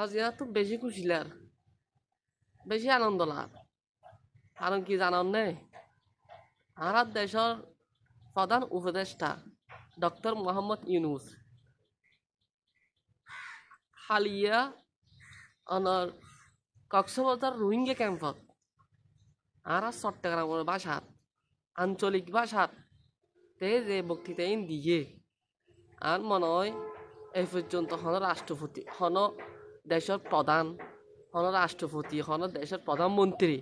আজ তো বেশি খুশি লার বেশি আনন্দ লার কারণ কি জানান নেই আর দেশের প্রধান উপদেষ্টা ডক্টর মোহাম্মদ ইউনুস হালিয়া অনর কক্সবাজার রোহিঙ্গা ক্যাম্পত আর চট্টগ্রামের ভাষাত আঞ্চলিক ভাষাত তে যে বক্তৃতা দিয়ে আর মনে হয় এই পর্যন্ত হন রাষ্ট্রপতি হন দেশের প্রধান হন রাষ্ট্রপতি হন দেশের প্রধানমন্ত্রী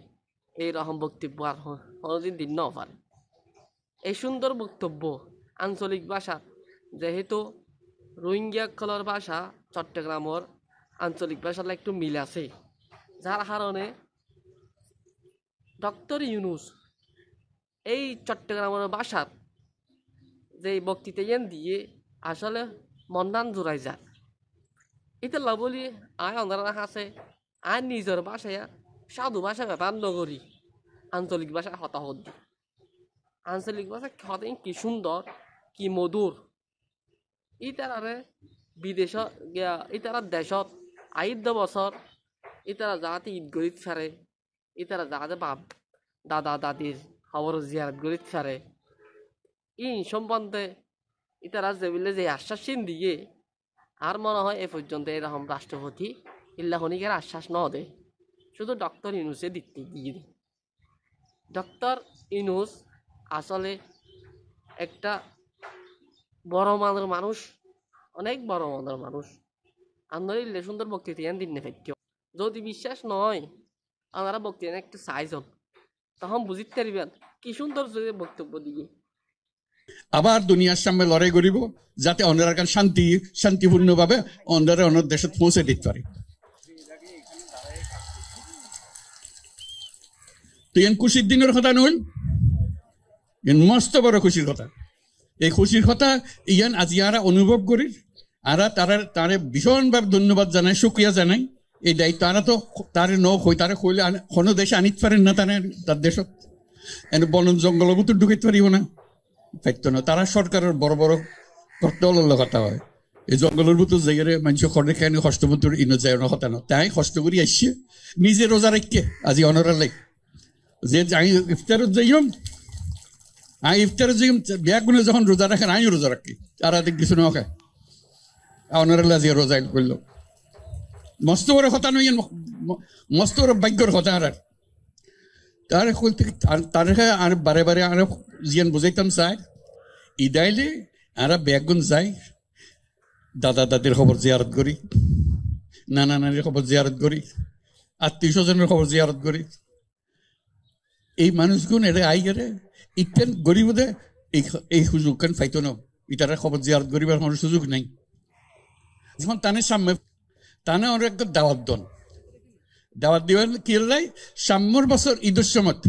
এইরকম বক্তব্য আর কোনোদিন দিন না পারে। এই সুন্দর বক্তব্য আঞ্চলিক ভাষা যেহেতু রোহিঙ্গা কলর ভাষা চট্টগ্রামের আঞ্চলিক ভাষার একটু মিল আছে, যার কারণে ডক্টর ইউনুস এই চট্টগ্রামের ভাষার যে বক্তৃতা দিয়ে আসলে মন্দান জোড়াই যায়। এটা বলি আয় অন্ধারা আছে আর নিজের ভাষায় সাধু ভাষা ব্যবহার নগরী আঞ্চলিক ভাষা হতাহত দি আঞ্চলিক ভাষা হতে কি সুন্দর কি মধুর। ইতারে বিদেশ ইতারা দেশত আইদ বছর ইতারা যাতে ঈদ গরিত ফেরে ইতারা যাতে বাপ দাদা দাদির খবর জিয়ারত গরিত ফেরে ই সম্বন্ধে ইতারা যেবিলে যে আশ্বাস দিয়ে আর মনে হয় এ পর্যন্ত এরকম রাষ্ট্রপতি ইল্লাহনিকের আশ্বাস ন দেয়, শুধু ডক্টর ইউনুসে দিতে দিয়ে দেয়। ডক্টর ইউনুস আসলে একটা বড় মানের মানুষ, অনেক বড় মানের মানুষ। আপনার ইল্লে সুন্দর বক্তৃতা দিন ফেক্য যদি বিশ্বাস নয় আপনারা বক্তৃতা একটু চাইজন তখন বুঝিতে পারবেন কি সুন্দর বক্তব্য দিয়ে। আবার দুনিয়ার সামনে লড়াই করিব যাতে অন্যরা শান্তিপূর্ণভাবে অন্যরা অন্য দেশে পৌঁছে দিতে পারে। তো এন খুশির দিনের কথা নইল, এন মস্ত বড় খুশির কথা। এই খুশির কথা ইয়ান আজি আরা অনুভব করি আর তারে ভীষণভাবে ধন্যবাদ জানাই, শুক্রিয়া জানাই। এই দায়িত্ব আরা তো তারে তারে কইলে কোনো দেশে আনিতে পারেন না, তার দেশত এনে বন জঙ্গলের ভিতর ঢুকাইতে পারিব না, পাইতো না। তারা সরকারের বড় বড় করতে হলে কথা হয় এই জঙ্গলের ভিতর জায়গায় মানুষ খড়ে খায় হস্তমন্ত্র ইনো যায় না কথা না। তাই কষ্ট করি আসছে নিজে রোজা রাখকে আজি অনরা লাগ যে আমি ইফতারত যাইম ইফতারত যাইম বিয়া কোনো যখন রোজা রাখেন আমি রোজা রাখি আর কিছু না খায় অনরা আজি রোজা করল। মস্ত বড় কথা নই, মস্ত বড় ভাগ্যর কথা। আর তার আর বারে বারে আর জিয়ান বুঝাইতাম চাই ইদাইলে আরা ব্যাগুন যাই দাদা দাদির খবর জিয়ারত করি, নানা নানির খবর জিয়ারত করি, আত্মীয় স্বজনের খবর জিয়ারত করি। এই মানুষগুন এরা আই গেলে ইতেন গরিবদে এই সুযোগ কেন পাইতো না, ইতারা খবর জিয়ারত করিবার কোনো সুযোগ নাই। যখন তানে সামনে তানে অনেক দাওয়াত দন দাওয়াত দিবেন কি লাই সাম্যর বছর ঈদের সময়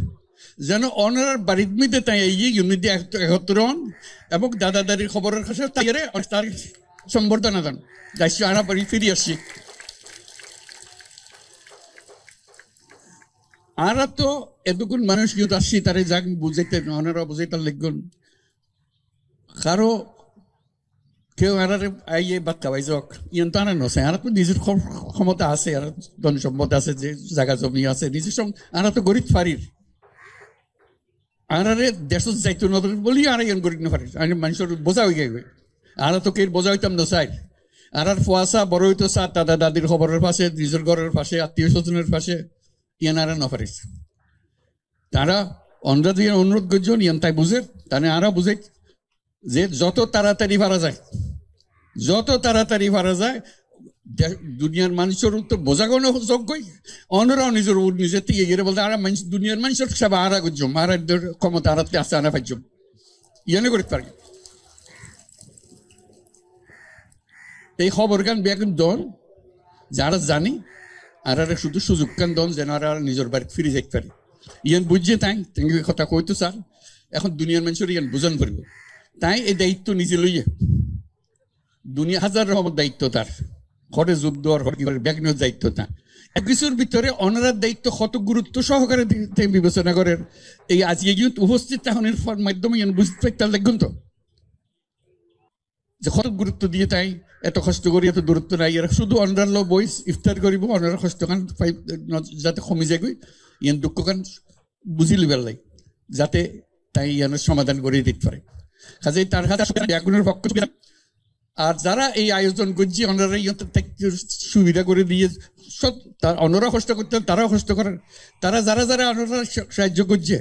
যেন অনার বাড়ির মধ্যে তাই ইউনিটি একত্র হন এবং দাদা দাদির খবরের কাছে তার সম্বর্ধনা দেন। যাইছি আনা বাড়ি ফিরে আসছি। আর তো এতক্ষণ মানুষ ইউত আসছি তারে যাক বুঝাইতে অনারা বুঝাইতে লিখুন কারো কেউ আর আইয়ে বাচ্চা ভাই যাক ইয়ন তো আনার নছে। আর তো নিজের ক্ষমতা আছে, আর ধন সম্পদ আছে, যে জায়গা জমি আছে নিজের সঙ্গে আর তো গরিব ফারির আর দেশ যাইতো নতুন বলি আর ইয়ন গরিব না ফারির মানুষের বোঝা হয়ে গেবে। আর তো কে বোঝা হইতাম না চাই আর ফুয়াশা বড় হইতো চা দাদা দাদির খবরের পাশে নিজের ঘরের পাশে আত্মীয় স্বজনের পাশে ইয়ান আর না পারিস। তারা অন্ধ্রা দিয়ে অনুরোধ করছেন ইয়ান তাই বুঝে তানে আরো বুঝে যে যত তাড়াতাড়ি ভাড়া যায় দুনিয়ার মানুষের উত্তর বোঝা কোনো যোগ্যই অন্যরাও নিজের থেকে গিয়ে বলতে আর দুনিয়ার মানুষের সেবা আরা করছম আর ক্ষমতা আরাতে আসতে আনা পাইছম ইয়ানে করতে পারি। এই খবর গান বেগুন দন যারা জানি আর শুধু সুযোগ গান দন যেন আর নিজের বাড়িতে ফিরে যাইতে পারি। ইয়ান বুঝছে তাই কথা কইতো স্যার এখন দুনিয়ার মানুষের ইয়ান বুঝান পারব। তাই এই দায়িত্ব নিজে লইয়ে দুনিয়া হাজার রকমের দায়িত্ব তার ঘরে যুদ্ধ আর ব্যাগনের দায়িত্ব তা এক কিছুর ভিতরে অনারার দায়িত্ব কত গুরুত্ব সহকারে বিবেচনা করেন। এই আজকে কিন্তু উপস্থিত তাহনের মাধ্যমে বুঝতে পারতাম দেখুন তো যে কত গুরুত্ব দিয়ে তাই এত কষ্ট করি এত দূরত্ব নাই এরা শুধু অনার ল বইস ইফতার করিব অনার কষ্টখান যাতে কমি যায় ইয়ান দুঃখখান বুঝি লিবার লাই যাতে তাই ইয়ানোর সমাধান করে দিতে পারে কাজেই তার হাতে ব্যাগুনের পক্ষ আর যারা এই আয়োজন করছে ওনারা সুবিধা করে দিয়ে সব তার অন্যরা কষ্ট করতেন তারাও কষ্ট করেন তারা যারা যারা ওনারা সাহায্য করছে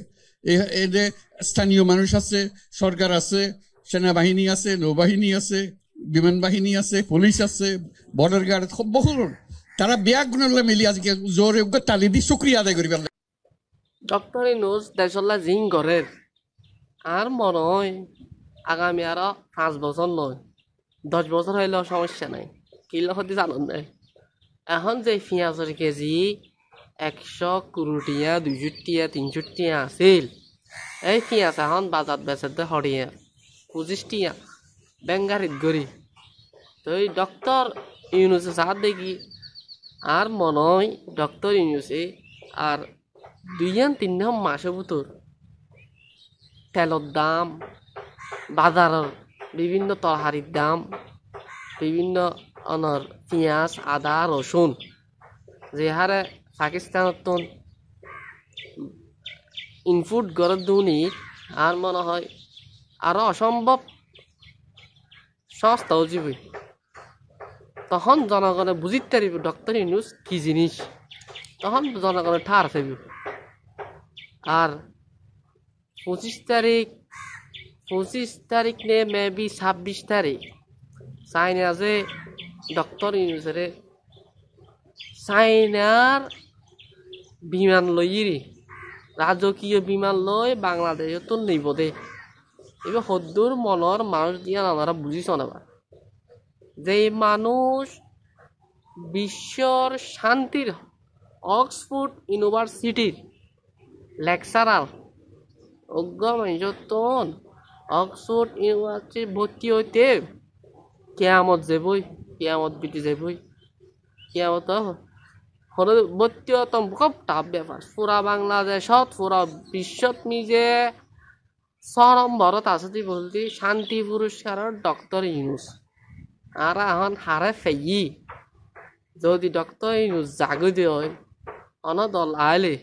এই যে স্থানীয় মানুষ আছে সরকার আছে সেনাবাহিনী আছে নৌবাহিনী আছে বিমান বাহিনী আছে পুলিশ আছে বর্ডার গার্ড বহু তারা ব্যাগুনলে মিলি আজকে জোরে তালি দি শুক্রিয়া আদায় করি পারলে ডক্টর ইউনূস দেশল্লা জিং গড়ের আর মনে হয় আগামী আরো 5 বছর নয় 10 বছর হইলেও সমস্যা নাই কিলো হতে জানুন নাই এখন যে পেঁয়াজের কেজি 100 টিয়া 200 টিয়া 300 টিয়া আছিল এই পেঁয়াজ এখন বাজার বেচাতে হরিয়া 25 টিয়া বেঙ্গারিত গড়ি তো এই ডক্টর ইউনূসে সাথ দেখি আর মনে হয় ডক্টর ইউনূসে আর 2-3 মাসের ভিতর তেলের দাম বাজারের বিভিন্ন তরকারির দাম বিভিন্ন অনর পেঁয়াজ আদা রসুন যে হারে পাকিস্তানত ইনপুট গড় দুনি আর মনে হয় আরো অসম্ভব সস্তা হয়ে তখন জনগণে বুঝিতে পারিব ডক্টর ইউনূস কি জিনিস তখন জনগণে ঠার থাকব আর 25 তারিখ নে মেবি 26 তারিখ চাইনা যে ডক্টর ইউনূসের চাইনার বিমান লইরি রাজকীয় বিমান লই বাংলাদেশে তো নিব দে এবার সদ্দুর মনের মানুষ দিয়া আমরা বুঝিছ না যে মানুষ বিশ্বর শান্তির অক্সফোর্ড ইউনিভার্সিটির লেকচারার অজ্ঞ মানুষতন অক্সফোর্ড ইউনিভার্সিটি ভর্তি হইতে কেয়ামত যাবই কেয়ামত বিটি যাবই কেয়ামত ভর্তি হতাম খুব টাফ ব্যাপার পুরা বাংলাদেশত পুরা বিশ্বত নিজে চরম ভরত আছে বলতে শান্তি পুরস্কারের ডক্টর ইউনূস আর এখন হারে ফেই যদি ডক্টর ইউনূস জাগতে হয় অন দল আইলে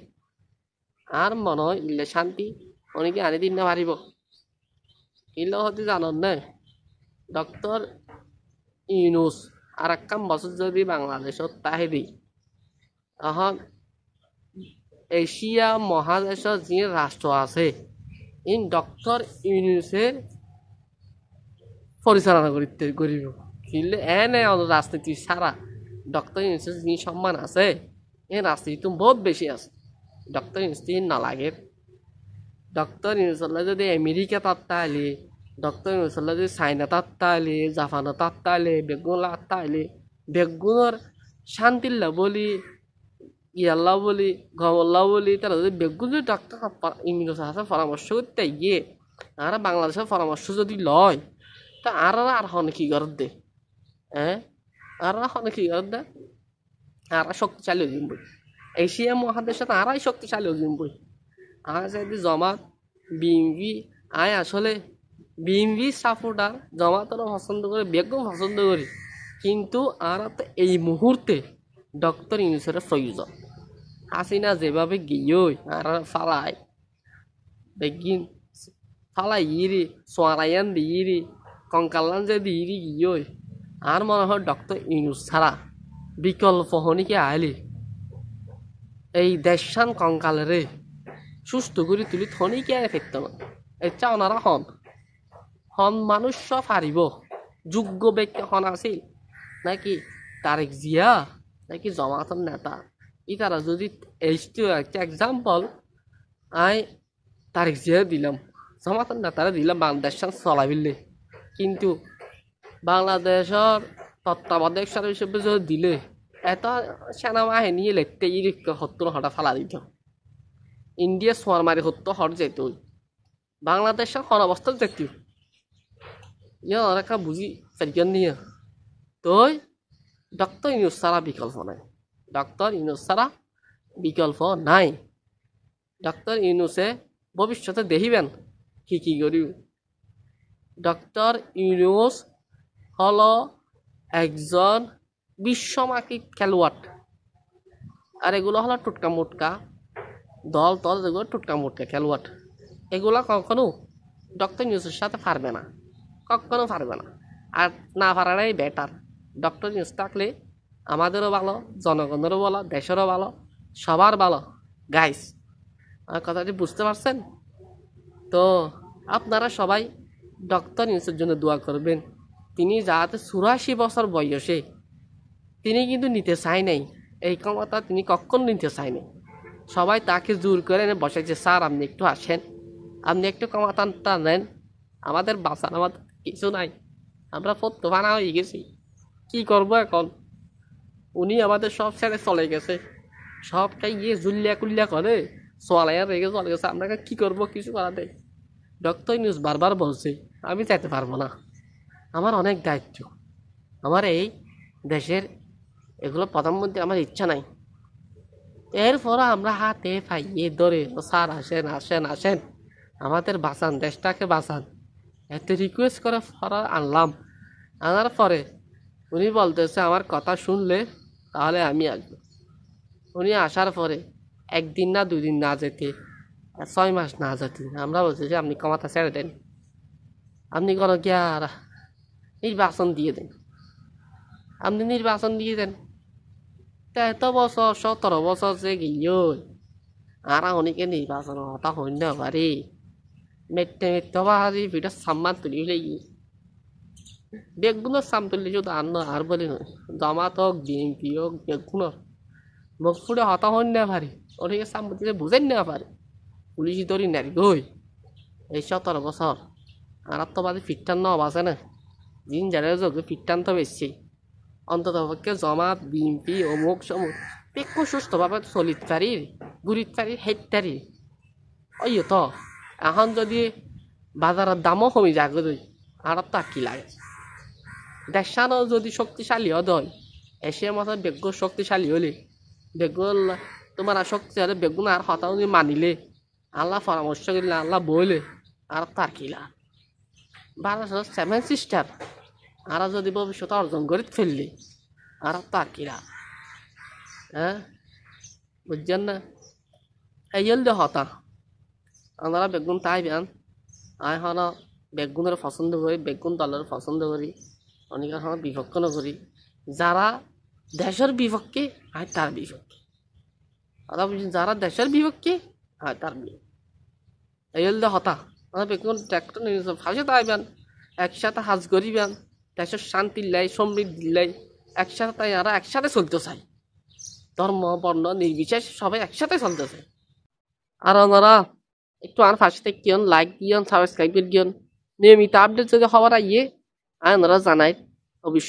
আর মনে হয় ইলে শান্তি অনেকে আনি দিন না পারিব ইলে হতে জানন না ডক্টর ইউনূস আর একখান বছর যদি বাংলাদেশত তাহে দিই এখন এশিয়া মহাদেশত যে রাষ্ট্র আছে ইন ডক্টর ইউনূসের পরিচালনা করিব কিন্তু এনে রাজনীতি ছাড়া ডক্টর ইউনূসের যে সম্মান আছে এই রাজনীতি বহুত বেশি আছে ডক্টর ইউনূস নালাগে ডক্টর ইউনূসলে যদি আমেরিকা তাত্তাইলে ডক্টর ইউনূসলে যদি চাইনা তাত্তাইলে জাপানত তাত্তাইলে বেগুন তাত্তাইলে বেগুনের শান্তির বলি ইয়াল্লা বলি গমল্লা বলি তারা যদি বেগুন যদি ডক্টর ইউনূস আছে পরামর্শ করতে গিয়ে আর বাংলাদেশের পরামর্শ যদি লয় তা আর হনে কি কর দে হ্যাঁ আর হনে কি কর দে আর শক্তিশালী হয়ে যাবই এশিয়া মহাদেশে আরাই শক্তিশালী হয়ে যাবই আর যদি জমাত বিএমপি আয় আসলে বিএমপি সাপোর্টার জমাতরা পছন্দ করে বেগম পছন্দ করি কিন্তু আর এই মুহূর্তে ডক্টর ইউনূসের প্রয়োজন হাসিনা যেভাবে গিয়েই আর ফালাই বেগিন ফালাই ইরি সোয়ারাইয়ান দিইরি কঙ্কালান যে দিইরি গিয়েই আর মনে হয় ডক্টর ইউনূস ছাড়া বিকল্প হনিকে আইলি এই দেশান কঙ্কালেরে সুস্থ করে তুলি থনিকে ফেরত না এটা ওনারা হন মানুষ সব হারিব যোগ্য ব্যক্তি হন আছিল নাকি তারেক জিয়া নাকি জমাতর নেতা ই তারা যদি এইটো একটা এক্সাম্পল আই তারেক জিয়া দিলাম জমাতর নেতারা দিলাম বাংলাদেশ চলাবিলে কিন্তু বাংলাদেশের তত্ত্বাবধায়ক সরকার হিসেবে যদি দিলে এত সেনাবাহিনী লেখতে ই 70 ফালা দিত ইন্ডিয়া সোয়ার মারি 70 যেত বাংলাদেশের কোন অবস্থা যেত ইয়া বুঝি ফেরিয়ান নিয়ে তই ডক্টর ইউনূস ছাড়া বিকল্প নাই ডক্টর ইউনূস ছাড়া বিকল্প নাই ডক্টর ইউনূসে ভবিষ্যতে দেখিবেন কি করি ডক্টর ইউনূস হলো একজন বিশ্বমাকি খেলোয়াড়, আর এগুলো হলো টুটকা মুটকা দল তল, যেগুলো টুটকা মুটকা খেলোয়াড়, এগুলো কখনো ডক্টর ইউনুসের সাথে পারবে না, কখনো পারবে না। আর না পারাটাই বেটার। ডক্টর ইউনুস থাকলে আমাদেরও ভালো, জনগণেরও ভালো, দেশেরও ভালো, সবার ভালো। গাইস, আমার কথাটি বুঝতে পারছেন তো? আপনারা সবাই ডক্টর ইউনুসের জন্য দোয়া করবেন। তিনি যাতে 84 বছর বয়সে তিনি কিন্তু নিতে চায় নাই এই ক্ষমতা, তিনি কখনো নিতে চায় নাই। সবাই তাকে জোর করে এনে বসাইছে, স্যার আপনি একটু আসেন, আপনি একটু ক্ষমতাটা নেন, আমাদের বাঁচান, আমাদের কিছু নাই, আমরা ফত্তবানা হয়ে গেছি, কি করবো এখন? উনি আমাদের সব ছেড়ে চলে গেছে, সবটাই গিয়ে জুল্লিয়া কুল্লিয়া করে চলাইয়া রেগে চলে গেছে, আমরা কি করবো? কিছু করা নেই। ডক্টর ইউনুস বারবার বলছে আমি চাইতে পারবো না, আমার অনেক দায়িত্ব, আমার এই দেশের এগুলো প্রধানমন্ত্রী, আমার ইচ্ছা নাই। এরপরও আমরা হাতে পাইয়ে ধরে, স্যার আসেন আসেন আসেন, আমাদের বাঁচান, দেশটাকে বাঁচান, এত রিকোয়েস্ট করে আনলাম। আনার পরে উনি বলতেছে আমার কথা শুনলে তাহলে আমি আসবো। উনি আসার পরে একদিন না 2 দিন না যেতে, 6 মাস না যেতে আমরা বলছি যে আপনি ক্ষমতা ছেড়ে দেন, আপনি কোনো গিয়া নির্বাচন দিয়ে দেন, আপনি নির্বাচন দিয়ে দেন। তা এত বছর 17 বছর যে গিয়ে আর অনেকে নির্বাচন হতা হইন না পারি, মেট্টে মেট্টে বাড়ি ভিটা সাম্মান তুলি লাগি, বেগুনের সাম তুললে শুধু আর বলি নয়, জামাত হোক বিএনপি হোক বেগুনের মুখ ফুটে হতা হইন না পারি, অনেকে সাম দিলে বুঝেন না পারে, পুলিশ ধরি নারি গই এই 17 বছর। আর তো বাদে ফিটটান ন বাজে না, দিন যারা যোগে ফিটটান তো বেশি, অন্তত পক্ষে জমাত বিএনপি অমুক সমুক একটু সুস্থভাবে চলিত পারি, ঘুরিত পারি, হেঁট পারি। ওই তো এখন যদি বাজারের দামও কমে যায় আর তো কি লাগে? দেশানো যদি শক্তিশালী হয়, এশিয়ার মতো বেগুন শক্তিশালী হলে, বেগুন তোমার আর শক্তি হলে, বেগুন আর হতাও মানিলে, আল্লাহ পরামর্শ করলে, আল্লাহ বইলে, আর তার কি লাভ? বাংলাদেশ 7 সিস্টার আর যদি ভবিষ্যতে অর্জন করে ফেললি, আর তার কি লাভ? হ্যাঁ, বুঝছেন না? এই হলে হতা আমরা বেগুন তাই বেন, আমি হন বেগুনের পছন্দ করি, বেগুন দলের পছন্দ করি, অনেক হন বিপক্ষ করি। যারা দেশের বিপক্ষে হয় তার বিপক্ষে, যারা দেশের বিপক্ষে হয় তার বিপক্ষে। এই হলে হতা আমরা বেগুন ট্র্যাক্টর ফাঁসে তাইবেন, একসাথে হাজ করিবেন, দেশের শান্তি লাই, সমৃদ্ধি লাই, একসাথে তাই আমরা একসাথে চলতে চাই, ধর্ম বর্ণ নির্বিশেষ সবাই একসাথে চলতে চাই। আর ওনারা একটু আর ফাঁসি থেকে লাইক দিয়ন, সাবস্ক্রাইব করিয়ন, নিয়মিত আপডেট যদি খবর আইয়ে আর ওনারা জানাই অবশ্যই।